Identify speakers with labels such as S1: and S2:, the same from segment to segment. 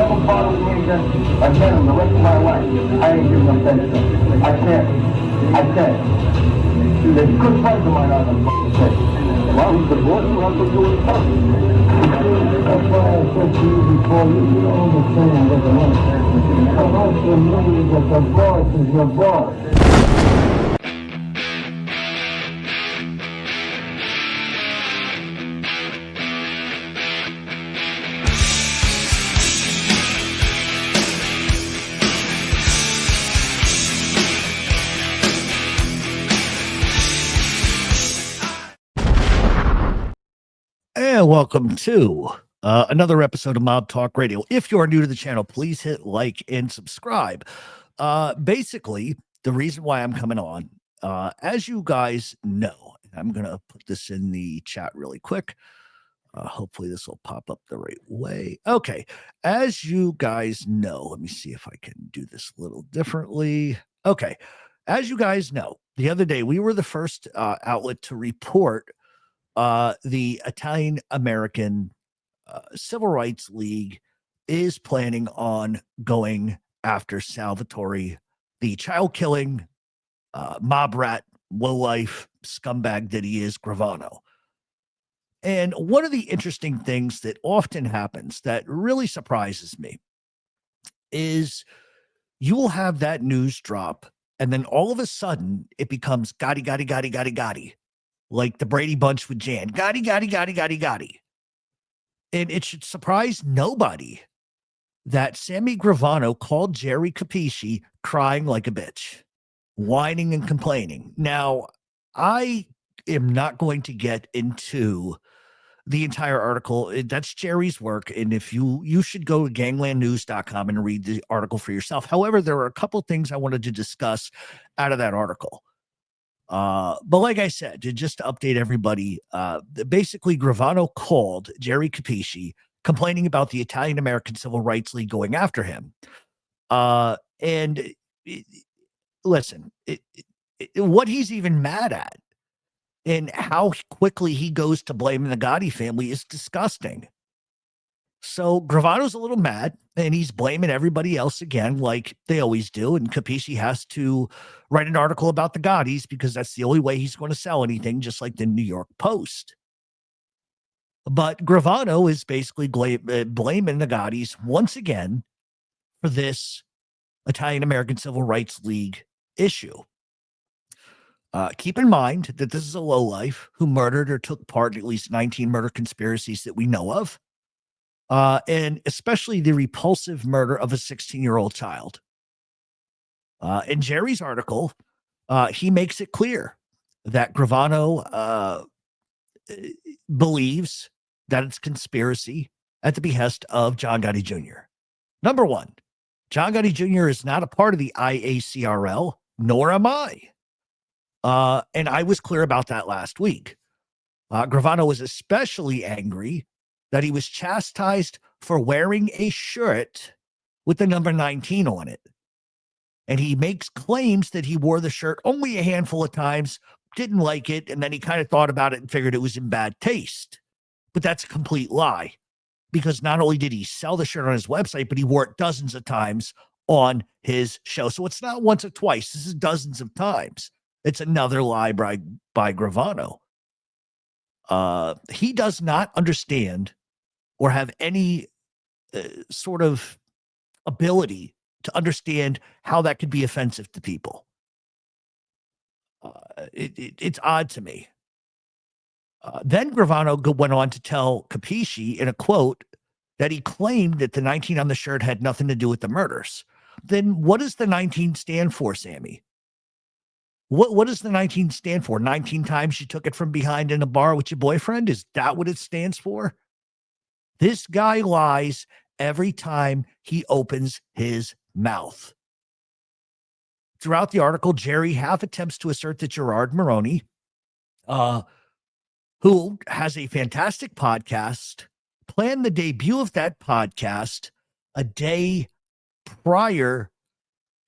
S1: never bothered me again. Again, the rest of my life, I ain't giving them that. I can't. There's good friends of mine out there fucking say, well, he's divorced, you have to do his stuff. That's why I said to you before, you don't understand what the money is. How much you need that the boss is your boss.
S2: And welcome to another episode of Mob Talk Radio. If you are new to the channel, please hit like and subscribe. Basically, the reason why I'm coming on, as you guys know, I'm going to put this in the chat really quick. Hopefully this will pop up the right way. Okay. As you guys know, let me see if I can do this a little differently. Okay. As you guys know, the other day, we were the first outlet to report the Italian American Civil Rights League is planning on going after Salvatore, the child killing mob rat, lowlife scumbag that he is, Gravano. And one of the interesting things that often happens that really surprises me is you will have that news drop, and then all of a sudden it becomes Gotti. Like the Brady Bunch with Jan. Gotti. And it should surprise nobody that Sammy Gravano called Jerry Capeci crying like a bitch, whining and complaining. Now, I am not going to get into the entire article. That's Jerry's work. And if you should go to ganglandnews.com and read the article for yourself. However, there are a couple things I wanted to discuss out of that article. But like I said, just to update everybody, basically Gravano called Jerry Capeci complaining about the Italian American Civil Rights League going after him. Listen, what he's even mad at and how quickly he goes to blaming the Gotti family is disgusting. So Gravano's a little mad, and he's blaming everybody else again, like they always do. And Capeci has to write an article about the Gottis because that's the only way he's going to sell anything, just like the New York Post. But Gravano is basically blaming the Gottis once again for this Italian American Civil Rights League issue. Keep in mind that this is a lowlife who murdered or took part in at least 19 murder conspiracies that we know of. And especially the repulsive murder of a 16-year-old child. In Jerry's article, he makes it clear that Gravano believes that it's conspiracy at the behest of John Gotti Jr. Number one, John Gotti Jr. is not a part of the IACRL, nor am I. And I was clear about that last week. Gravano was especially angry that he was chastised for wearing a shirt with the number 19 on it. And he makes claims that he wore the shirt only a handful of times, didn't like it, and then he kind of thought about it and figured it was in bad taste. But that's a complete lie, because not only did he sell the shirt on his website, but he wore it dozens of times on his show. So it's not once or twice. This is dozens of times. It's another lie by Gravano. He does not understand or have any sort of ability to understand how that could be offensive to people. It's odd to me. Then Gravano went on to tell Capeci in a quote that he claimed that the 19 on the shirt had nothing to do with the murders. Then what does the 19 stand for, Sammy? What does the 19 stand for? 19 times you took it from behind in a bar with your boyfriend? Is that what it stands for? This guy lies every time he opens his mouth. Throughout the article, Jerry half attempts to assert that Gerard Maroney, who has a fantastic podcast, planned the debut of that podcast a day prior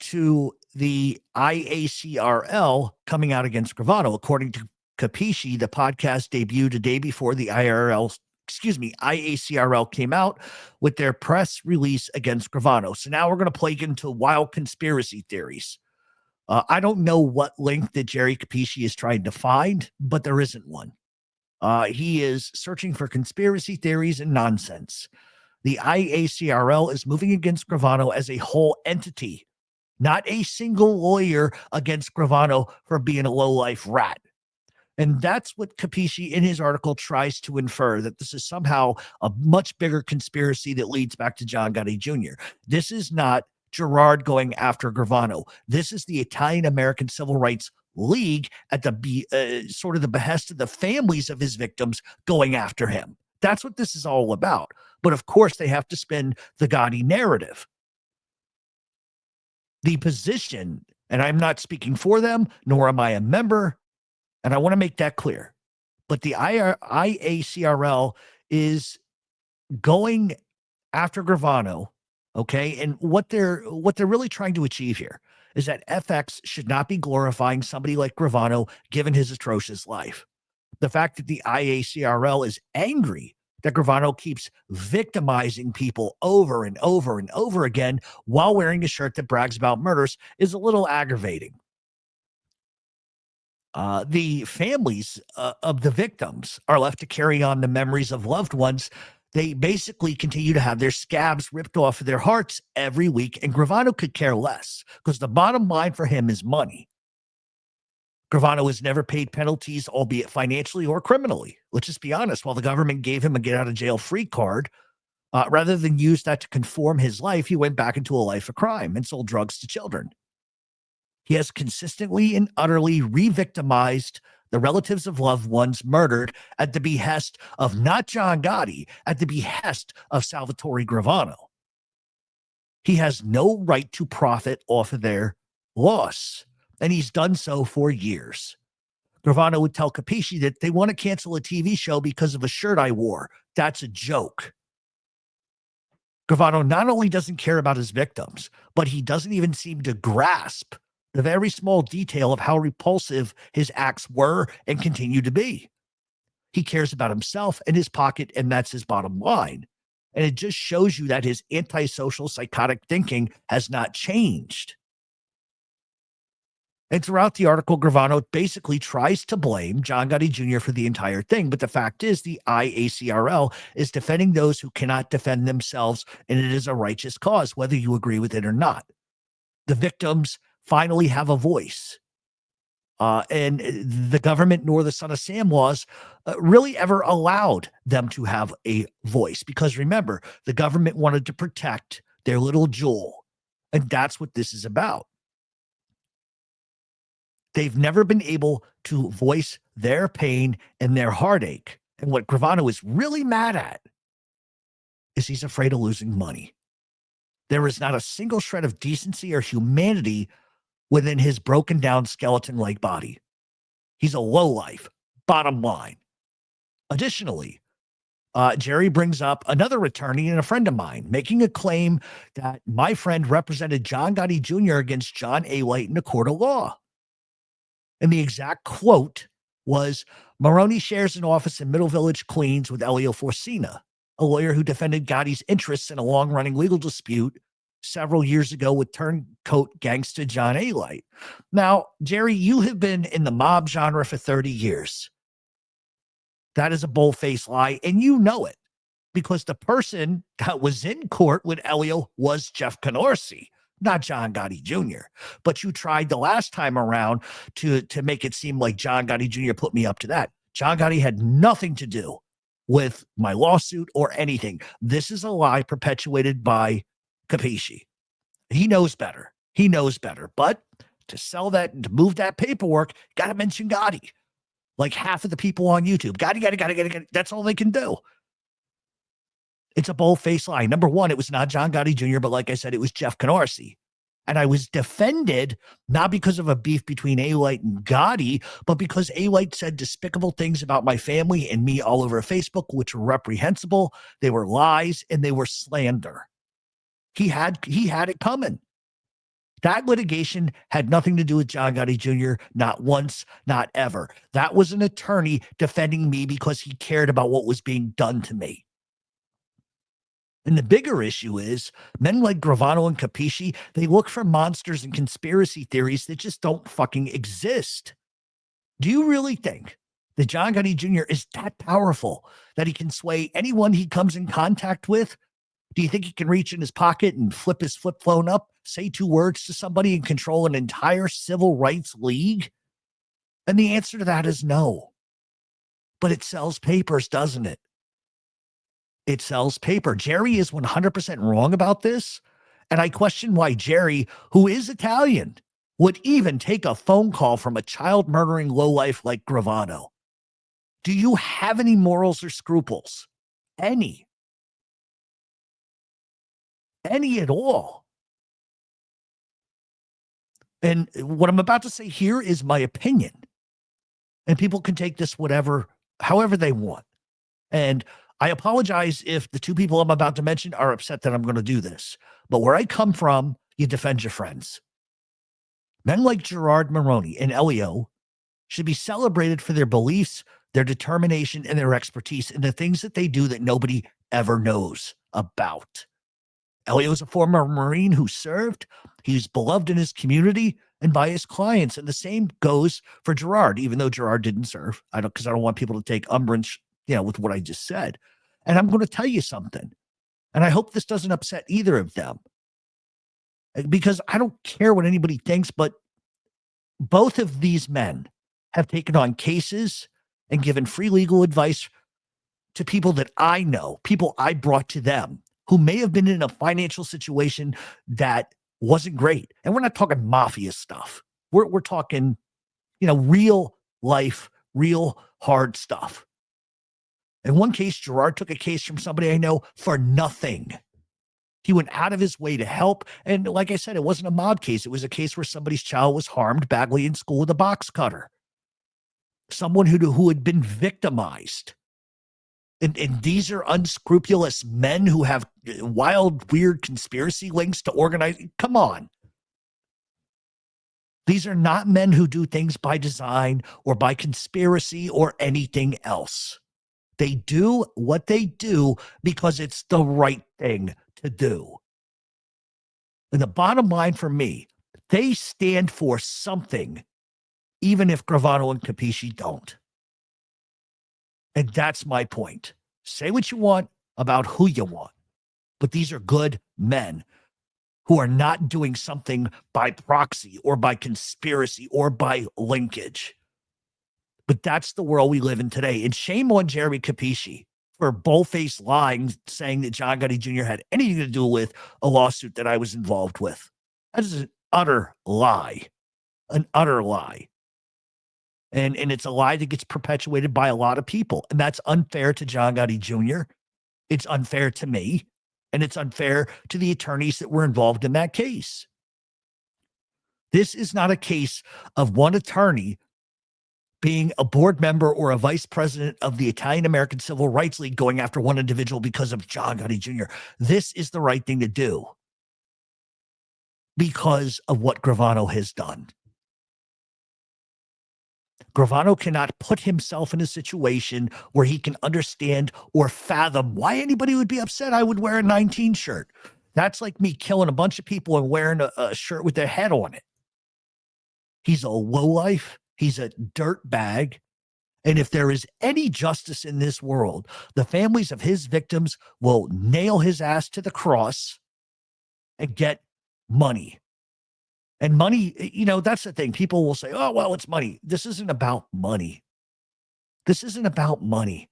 S2: to the IACRL coming out against Gravano. According to Capeci, the podcast debuted a day before the IRL IACRL came out with their press release against Gravano. So now we're going to play into wild conspiracy theories. I don't know what link that Jerry Capeci is trying to find, but there isn't one. He is searching for conspiracy theories and nonsense. The IACRL is moving against Gravano as a whole entity, not a single lawyer against Gravano for being a lowlife rat. And that's what Capeci in his article tries to infer, that this is somehow a much bigger conspiracy that leads back to John Gotti Jr. This is not Gerard going after Gravano. This is the Italian American Civil Rights League at the sort of the behest of the families of his victims going after him. That's what this is all about. But of course, they have to spin the Gotti narrative. The position, and I'm not speaking for them, nor am I a member, and I want to make that clear. But the IACRL is going after Gravano, okay? And what they're really trying to achieve here is that FX should not be glorifying somebody like Gravano given his atrocious life. The fact that the IACRL is angry that Gravano keeps victimizing people over and over and over again while wearing a shirt that brags about murders is a little aggravating. The families of the victims are left to carry on the memories of loved ones. They basically continue to have their scabs ripped off of their hearts every week, and Gravano could care less because the bottom line for him is money. Gravano has never paid penalties, albeit financially or criminally. Let's just be honest. While the government gave him a get-out-of-jail-free card, rather than use that to conform his life, he went back into a life of crime and sold drugs to children. He has consistently and utterly re-victimized the relatives of loved ones murdered at the behest of not John Gotti, at the behest of Salvatore Gravano. He has no right to profit off of their loss, and he's done so for years. Gravano would tell Capeci that they want to cancel a TV show because of a shirt I wore. That's a joke. Gravano not only doesn't care about his victims, but he doesn't even seem to grasp the very small detail of how repulsive his acts were and continue to be. He cares about himself and his pocket, and that's his bottom line. And it just shows you that his antisocial, psychotic thinking has not changed. And throughout the article, Gravano basically tries to blame John Gotti Jr. for the entire thing. But the fact is, the IACRL is defending those who cannot defend themselves, and it is a righteous cause, whether you agree with it or not. The victims finally have a voice. And the government nor the Son of Sam laws really ever allowed them to have a voice. Because remember, the government wanted to protect their little jewel. And that's what this is about. They've never been able to voice their pain and their heartache. And what Gravano is really mad at is he's afraid of losing money. There is not a single shred of decency or humanity within his broken down skeleton-like body. He's a lowlife, bottom line. Additionally, Jerry brings up another attorney and a friend of mine, making a claim that my friend represented John Gotti Jr. against John A. White in a court of law. And the exact quote was, Maroney shares an office in Middle Village, Queens with Elio Forcina, a lawyer who defended Gotti's interests in a long-running legal dispute several years ago with turncoat gangster John A. White. Now, Jerry, you have been in the mob genre for 30 years. That is a bold-faced lie, and you know it, because the person that was in court with Elio was Jeff Canarsie, not John Gotti Jr. But you tried the last time around to make it seem like John Gotti Jr. put me up to that. John Gotti had nothing to do with my lawsuit or anything. This is a lie perpetuated by Capeci. He knows better. He knows better. But to sell that and to move that paperwork, got to mention Gotti. Like half of the people on YouTube, Gotti. That's all they can do. It's a bold-faced lie. Number one, it was not John Gotti Jr., but like I said, it was Jeff Canarsie. And I was defended not because of a beef between A-Light and Gotti, but because A-Light said despicable things about my family and me all over Facebook, which were reprehensible. They were lies and they were slander. He had it coming. That litigation had nothing to do with John Gotti Jr., not once, not ever. That was an attorney defending me because he cared about what was being done to me. And the bigger issue is men like Gravano and Capeci, they look for monsters and conspiracy theories that just don't fucking exist. Do you really think that John Gotti Jr. is that powerful that he can sway anyone he comes in contact with? Do you think he can reach in his pocket and flip his flip phone up, say 2 words to somebody and control an entire civil rights league? And the answer to that is no. But it sells papers, doesn't it? It sells paper. Jerry is 100% wrong about this. And I question why Jerry, who is Italian, would even take a phone call from a child murdering lowlife like Gravano. Do you have any morals or scruples? Any at all? And what I'm about to say here is my opinion. And people can take this however they want. And I apologize if the 2 people I'm about to mention are upset that I'm going to do this. But where I come from, you defend your friends. Men like Gerard Maroney and Elio should be celebrated for their beliefs, their determination, and their expertise in the things that they do that nobody ever knows about. Elio is a former Marine who served. He's beloved in his community and by his clients. And the same goes for Gerard, even though Gerard didn't serve. Because I don't want people to take umbrage, with what I just said. And I'm going to tell you something. And I hope this doesn't upset either of them. Because I don't care what anybody thinks, but both of these men have taken on cases and given free legal advice to people that I know, people I brought to them, who may have been in a financial situation that wasn't great. And we're not talking mafia stuff. We're talking, real life, real hard stuff. In one case, Gerard took a case from somebody I know for nothing. He went out of his way to help. And like I said, it wasn't a mob case. It was a case where somebody's child was harmed badly in school with a box cutter. Someone who had been victimized. And these are unscrupulous men who have wild, weird conspiracy links to organize. Come on. These are not men who do things by design or by conspiracy or anything else. They do what they do because it's the right thing to do. And the bottom line for me, they stand for something, even if Gravano and Capeci don't. And that's my point. Say what you want about who you want, but these are good men who are not doing something by proxy or by conspiracy or by linkage. But that's the world we live in today. And shame on Jeremy Capeci for bull-faced lying, saying that John Gotti Jr. had anything to do with a lawsuit that I was involved with. That is an utter lie. An utter lie. And it's a lie that gets perpetuated by a lot of people. And that's unfair to John Gotti Jr. It's unfair to me. And it's unfair to the attorneys that were involved in that case. This is not a case of one attorney being a board member or a vice president of the Italian American Civil Rights League going after one individual because of John Gotti Jr. This is the right thing to do because of what Gravano has done. Gravano cannot put himself in a situation where he can understand or fathom why anybody would be upset I would wear a 19 shirt. That's like me killing a bunch of people and wearing a shirt with their head on it. He's a lowlife. He's a dirt bag. And if there is any justice in this world, the families of his victims will nail his ass to the cross and get money. And money, that's the thing. People will say, oh, well, it's money. This isn't about money. This isn't about money.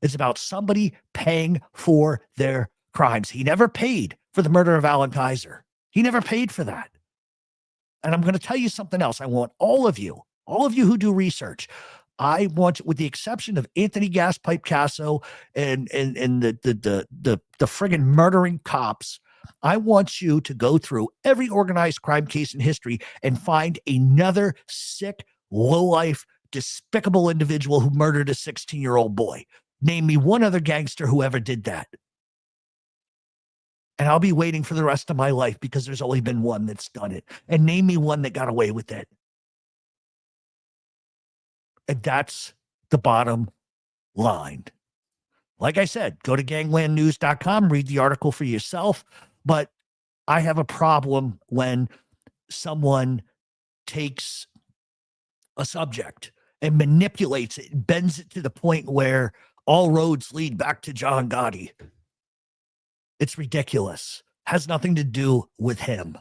S2: It's about somebody paying for their crimes. He never paid for the murder of Alan Kaiser. He never paid for that. And I'm going to tell you something else. I want all of you who do research, I want, with the exception of Anthony Gaspipe Casso and the friggin' murdering cops, I want you to go through every organized crime case in history and find another sick, low-life, despicable individual who murdered a 16-year-old boy. Name me one other gangster who ever did that. And I'll be waiting for the rest of my life because there's only been one that's done it. And name me one that got away with it. And that's the bottom line. Like I said, go to ganglandnews.com, read the article for yourself. But I have a problem when someone takes a subject and manipulates it, bends it to the point where all roads lead back to John Gotti. It's ridiculous. Has nothing to do with him.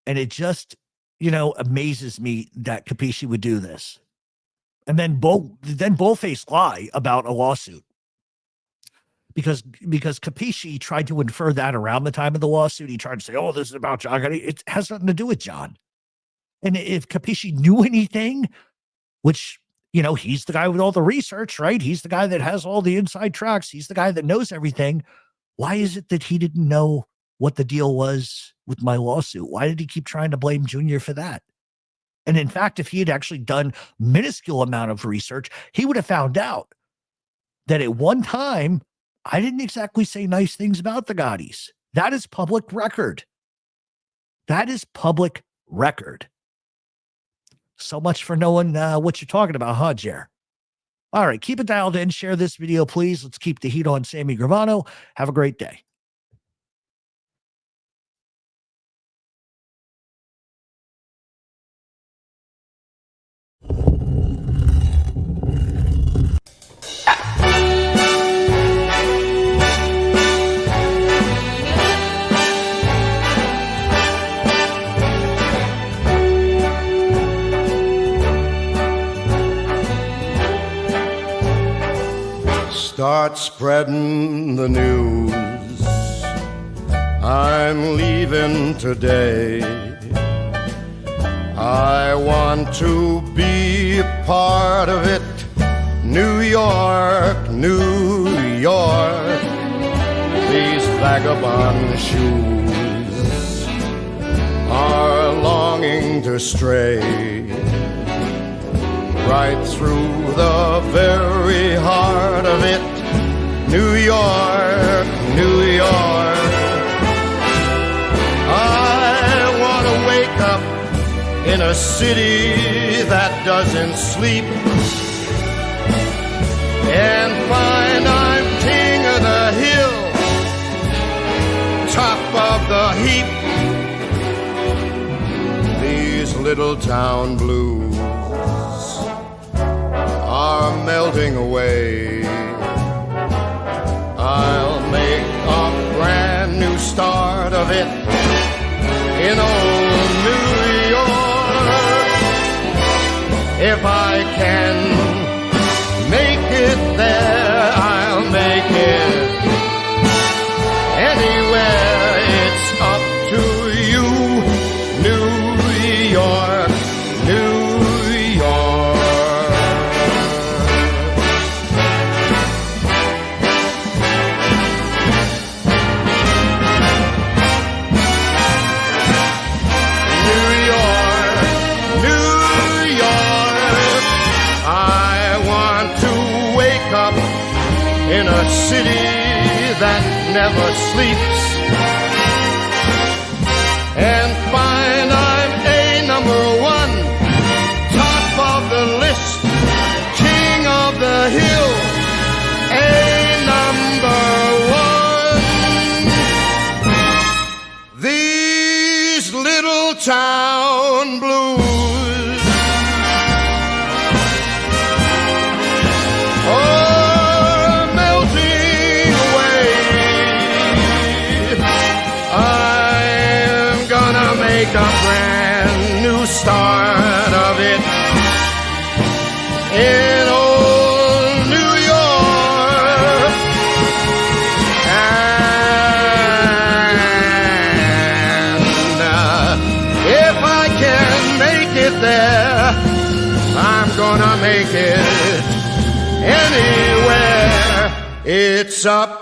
S2: And it just, amazes me that Capeci would do this. And then boldface lie about a lawsuit. Because Capeci tried to infer that around the time of the lawsuit. He tried to say, oh, this is about John Gotti. It has nothing to do with John. And if Capeci knew anything, which, he's the guy with all the research, right? He's the guy that has all the inside tracks. He's the guy that knows everything. Why is it that he didn't know what the deal was with my lawsuit? Why did he keep trying to blame Junior for that? And in fact, if he had actually done minuscule amount of research, he would have found out that at one time, I didn't exactly say nice things about the Gottis. That is public record. That is public record. So much for knowing what you're talking about, huh, Jer? All right, keep it dialed in. Share this video, please. Let's keep the heat on Sammy Gravano. Have a great day.
S3: Start spreading the news. I'm leaving today. I want to be a part of it. New York, New York. These vagabond shoes are longing to stray right through the very heart of it. New York, New York. I want to wake up in a city that doesn't sleep and find I'm king of the hill, top of the heap. These little town blues are melting away. I'll make a brand new start of it in old New York. If I can make it there, I'll make it anywhere. It's up to you, New York, New York. In a city that never sleeps and find I'm a number one, top of the list, king of the hill, a number one. These little town blues make a brand new start of it in old New York. And if I can make it there, I'm gonna make it anywhere. It's up